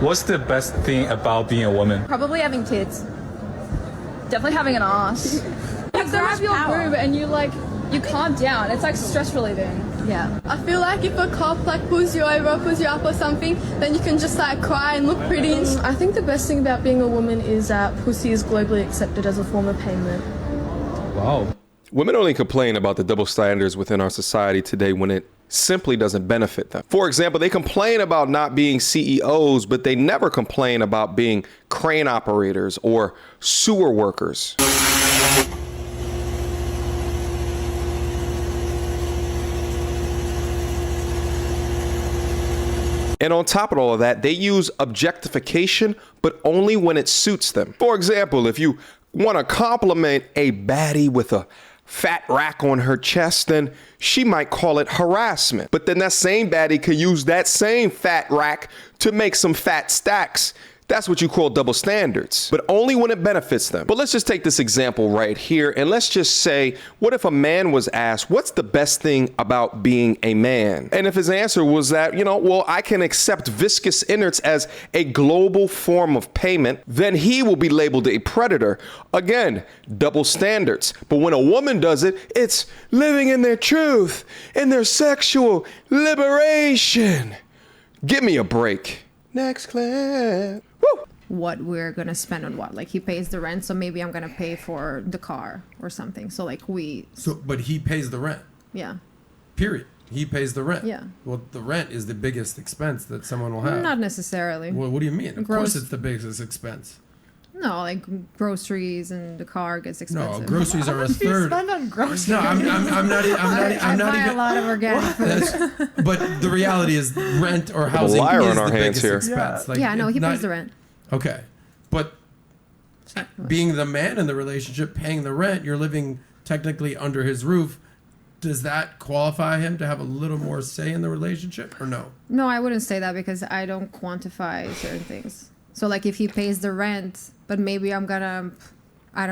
What's the best thing about being a woman? Probably having kids. Definitely having an ass. You grab your boob and you calm down. It's like stress relieving. Yeah. I feel like if a cop pulls you over, pulls you up or something, then you can just cry and look pretty. I think the best thing about being a woman is that pussy is globally accepted as a form of payment. Wow. Women only complain about the double standards within our society today when it simply doesn't benefit them. For example, they complain about not being CEOs, but they never complain about being crane operators or sewer workers. And on top of all of that, they use objectification, but only when it suits them. For example, if you want to compliment a baddie with a fat rack on her chest, then she might call it harassment. But then that same baddie could use that same fat rack to make some fat stacks. That's what you call double standards, but only when it benefits them. But let's just take this example right here, and let's just say, what if a man was asked, what's the best thing about being a man? And if his answer was that, well, I can accept viscous innards as a global form of payment, then he will be labeled a predator. Again, double standards. But when a woman does it, it's living in their truth, in their sexual liberation. Give me a break. Next clip. Woo! What we're gonna spend on what. Like he pays the rent, so maybe I'm gonna pay for the car or something. So but he pays the rent. Yeah. Period. He pays the rent. Yeah. Well, the rent is the biggest expense that someone will have. Not necessarily. Well, what do you mean? Of course it's the biggest expense. No, like groceries and the car gets expensive. No, groceries are a third. Spend on groceries. No, I'm not buy even. a lot of organic food. But the reality is, rent or housing is the biggest expense. No, he pays the rent. Okay, but being the man in the relationship, paying the rent, you're living technically under his roof. Does that qualify him to have a little more say in the relationship, or no? No, I wouldn't say that because I don't quantify certain things. So like if he pays the rent, but maybe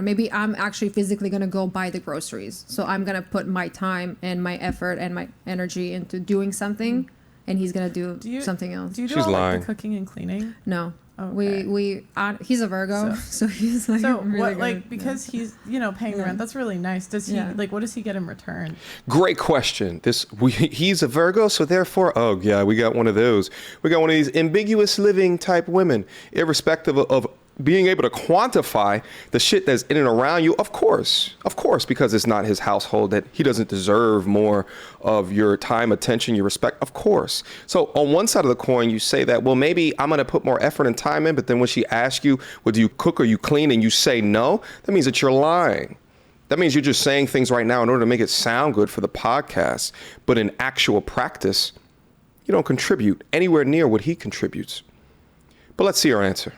maybe I'm actually physically going to go buy the groceries. So I'm going to put my time and my effort and my energy into doing something, and he's going to do something else. Do you do all the cooking and cleaning? No. Okay. He's a Virgo, so he's like. So really what, because he's paying the rent. That's really nice. Does he what does he get in return? Great question. He's a Virgo, so therefore, oh yeah, we got one of those. We got one of these ambiguous living type women, irrespective of being able to quantify the shit that's in and around you. Of course, because it's not his household, that he doesn't deserve more of your time, attention, your respect. Of course. So on one side of the coin, you say that, well, maybe I'm going to put more effort and time in, but then when she asks you, well, do you cook or you clean, and you say no, that means that you're lying. That means you're just saying things right now in order to make it sound good for the podcast. But in actual practice, you don't contribute anywhere near what he contributes. But let's see her answer.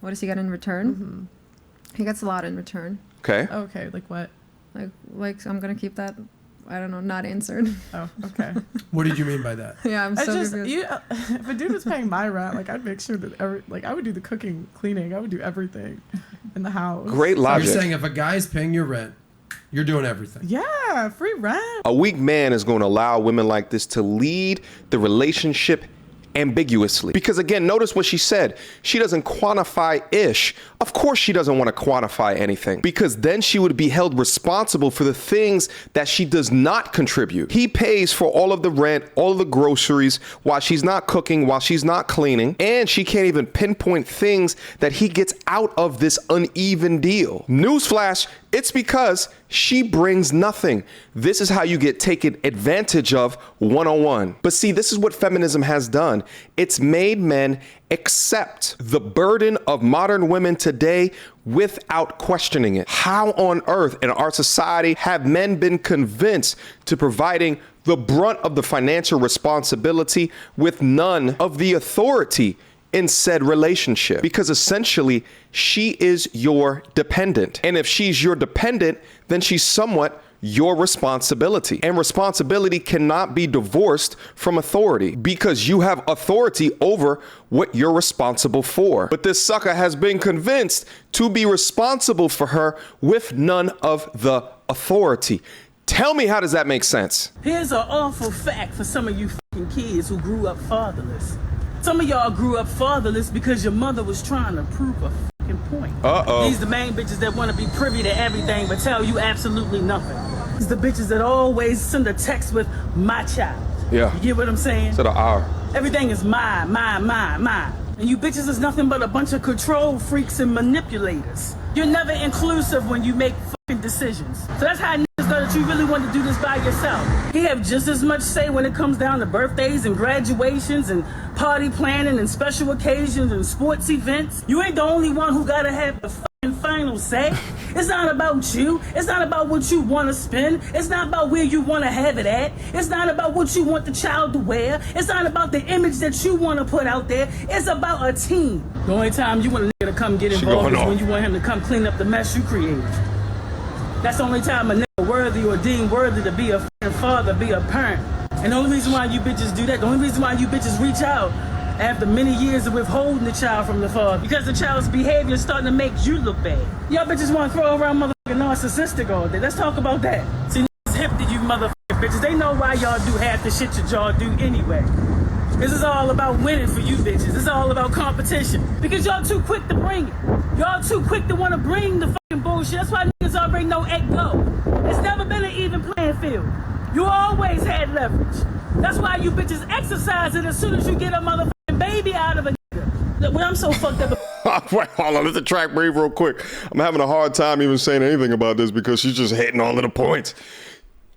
What does he get in return? Mm-hmm. He gets a lot in return. Okay. Okay, like what? Like I'm gonna keep that, I don't know, not answered. Oh, okay. What did you mean by that? Yeah, I'm so confused. If a dude was paying my rent, I'd make sure that I would do the cooking, cleaning, I would do everything in the house. Great logic. You're saying if a guy's paying your rent, you're doing everything. Yeah, free rent. A weak man is going to allow women like this to lead the relationship ambiguously. Because again, notice what she said. She doesn't quantify ish. Of course she doesn't want to quantify anything, because then she would be held responsible for the things that she does not contribute. He pays for all of the rent, all of the groceries, while she's not cooking, while she's not cleaning, and she can't even pinpoint things that he gets out of this uneven deal. Newsflash, it's because she brings nothing. This is how you get taken advantage of 101. But see, this is what feminism has done. It's made men accept the burden of modern women today without questioning it. How on earth in our society have men been convinced to providing the brunt of the financial responsibility with none of the authority in said relationship? Because essentially she is your dependent. And if she's your dependent, then she's somewhat your responsibility. And responsibility cannot be divorced from authority, because you have authority over what you're responsible for. But this sucker has been convinced to be responsible for her with none of the authority. Tell me, how does that make sense? Here's an awful fact for some of you fucking kids who grew up fatherless. Some of y'all grew up fatherless because your mother was trying to prove a fucking point. These the main bitches that want to be privy to everything but tell you absolutely nothing. These the bitches that always send a text with my child. Yeah. You get what I'm saying? Instead of our. Everything is mine. And you bitches is nothing but a bunch of control freaks and manipulators. You're never inclusive when you make fucking decisions. So that's how niggas know that you really want to do this by yourself. He have just as much say when it comes down to birthdays and graduations and party planning and special occasions and sports events. You ain't the only one who gotta have the fucking final say. It's not about you. It's not about what you want to spend. It's not about where you want to have it at. It's not about what you want the child to wear. It's not about the image that you want to put out there. It's about a team. The only time you want a nigga to come get involved is when you want him to come clean up the mess you created. That's the only time a nigga worthy or deemed worthy to be a fucking father, be a parent. And the only reason why you bitches do that, the only reason why you bitches reach out after many years of withholding the child from the father, because the child's behavior is starting to make you look bad. Y'all bitches want to throw around motherfucking narcissistic all day. Let's talk about that. See, niggas hip to you motherfucking bitches. They know why y'all do half the shit that y'all do anyway. This is all about winning for you bitches. This is all about competition. Because y'all too quick to bring it. Y'all too quick to want to bring the fucking bullshit. That's why niggas already know at go. It's never been an even playing field. You always had leverage. That's why you bitches exercise it as soon as you get a motherfucking baby out of a nigga. Look, when I'm so fucked up. Wait, hold on, let the track breathe real quick. I'm having a hard time even saying anything about this because she's just hitting all of the points.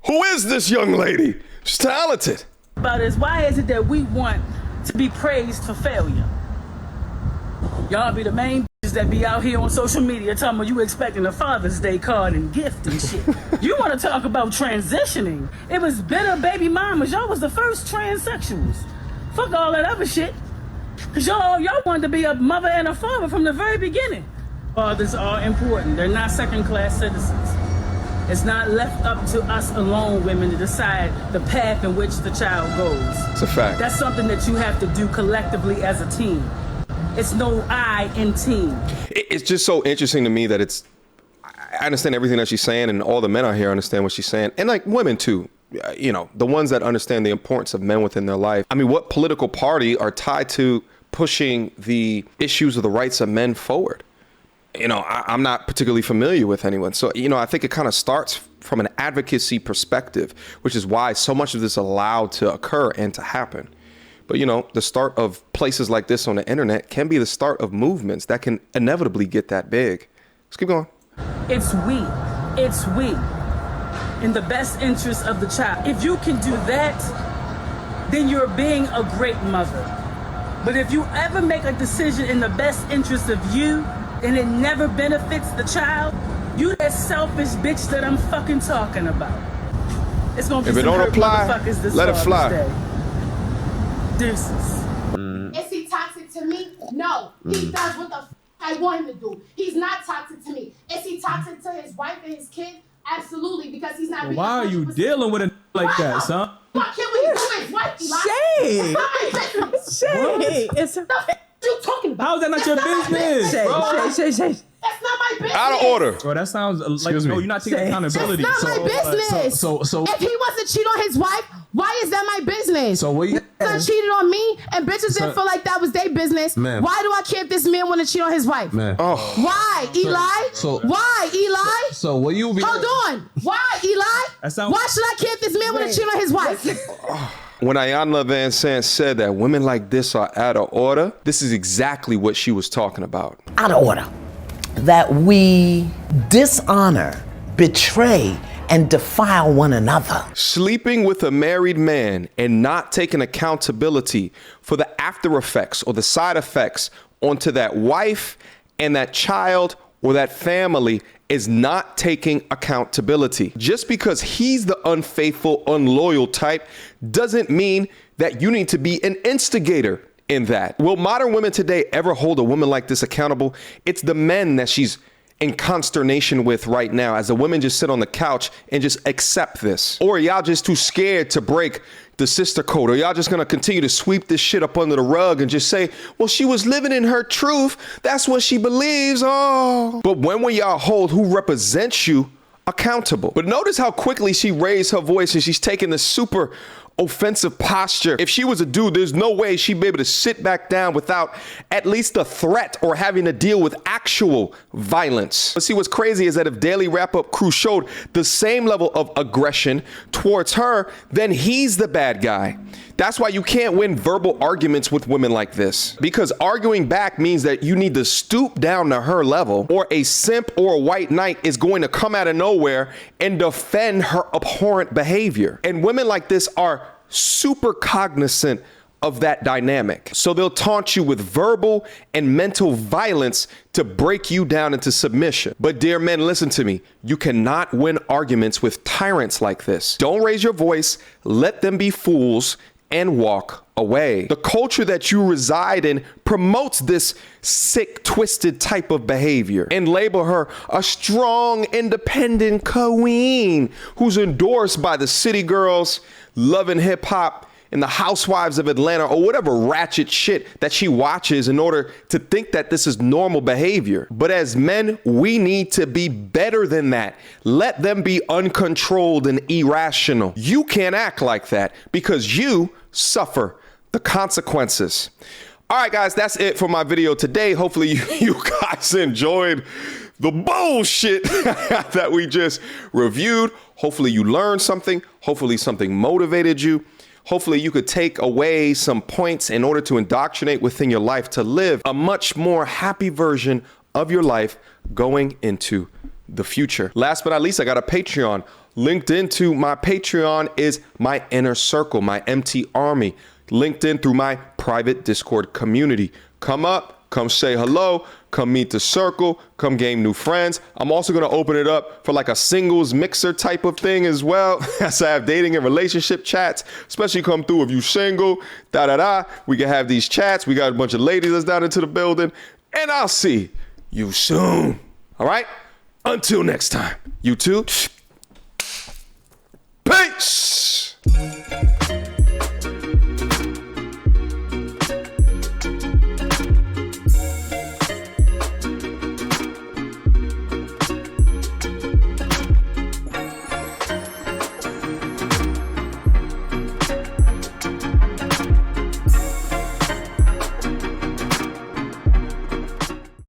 Who is this young lady? She's talented. About is why is it that we want to be praised for failure? Y'all be the main bitches that be out here on social media talking about you expecting a Father's Day card and gift and shit. You want to talk about transitioning? It was bitter baby mamas. Y'all was the first transsexuals. Fuck all that other shit. Cause y'all wanted to be a mother and a father from the very beginning. Fathers are important. They're not second-class citizens. It's not left up to us alone, women, to decide the path in which the child goes. It's a fact. That's something that you have to do collectively as a team. It's no I in team. It's just so interesting to me that I understand everything that she's saying, and all the men out here understand what she's saying, and like women too. You know, the ones that understand the importance of men within their life. I mean, what political party are tied to pushing the issues of the rights of men forward? You know, I'm not particularly familiar with anyone. So, you know, I think it kind of starts from an advocacy perspective, which is why so much of this is allowed to occur and to happen. But, you know, the start of places like this on the internet can be the start of movements that can inevitably get that big. Let's keep going. It's we. It's we. In the best interest of the child. If you can do that, then you're being a great mother. But if you ever make a decision in the best interest of you, and it never benefits the child, you that selfish bitch that I'm fucking talking about. It's gonna be if it some don't hurt apply, motherfuckers this let it fly. Deuces. Is he toxic to me? No. He does what the I want him to do. He's not toxic to me. Is he toxic to his wife and his kid? Absolutely, because he's not being Why are you dealing with a like that, son? What can we do with his wife, Eli? Shade. It's not my business. Shade. It's What you talking about? How's that not your business, bro? Shade. That's not my business. Out of order. Bro, that sounds like Excuse me. no, you're not taking accountability. That's not my business. So If he was to cheat on his wife, why is that my business? So what you Son cheated on me, and bitches didn't feel like that was their business. Man. Why do I care if this man want to cheat on his wife? man. Why, Eli? Why, Eli? So what you be Hold on. Why, Eli? That sounds- Why should I care if this man want to cheat on his wife? When Ayanna Van Sant said that women like this are out of order, this is exactly what she was talking about. Out of order. That we dishonor, betray, and defile one another. Sleeping with a married man and not taking accountability for the after effects or the side effects onto that wife and that child or that family is not taking accountability. Just because he's the unfaithful, unloyal type doesn't mean that you need to be an instigator in that. Will modern women today ever hold a woman like this accountable? It's the men that she's in consternation with right now, as the women just sit on the couch and just accept this. Or y'all just too scared to break the sister code, or y'all just gonna continue to sweep this shit up under the rug and just say, well, she was living in her truth. That's what she believes. Oh, but when will y'all hold who represents you accountable? But notice how quickly she raised her voice and she's taking the super offensive posture. If she was a dude, there's no way she'd be able to sit back down without at least a threat or having to deal with actual violence. But see, what's crazy is that if Daily Wrap-Up crew showed the same level of aggression towards her, then he's the bad guy. That's why you can't win verbal arguments with women like this, because arguing back means that you need to stoop down to her level, or a simp or a white knight is going to come out of nowhere and defend her abhorrent behavior. And women like this are super cognizant of that dynamic. So they'll taunt you with verbal and mental violence to break you down into submission. But dear men, listen to me. You cannot win arguments with tyrants like this. Don't raise your voice. Let them be fools and walk away. The culture that you reside in promotes this sick, twisted type of behavior and label her a strong, independent queen who's endorsed by the city girls, Love and Hip Hop, and the Housewives of Atlanta, or whatever ratchet shit that she watches in order to think that this is normal behavior. But as men, we need to be better than that. Let them be uncontrolled and irrational. You can't act like that because you suffer the consequences. All right, guys, that's it for my video today. Hopefully you guys enjoyed the bullshit that we just reviewed. Hopefully you learned something. Hopefully something motivated you. Hopefully you could take away some points in order to indoctrinate within your life to live a much more happy version of your life going into the future. Last but not least, I got a Patreon. Linked into my Patreon is my inner circle, my MT army. Linked in through my private Discord community. Come up, come say hello, come meet the circle, come gain new friends. I'm also gonna open it up for like a singles mixer type of thing as well. As I have dating and relationship chats, especially come through if you single, We can have these chats. We got a bunch of ladies that's down into the building, and I'll see you soon. All right? Until next time, you too.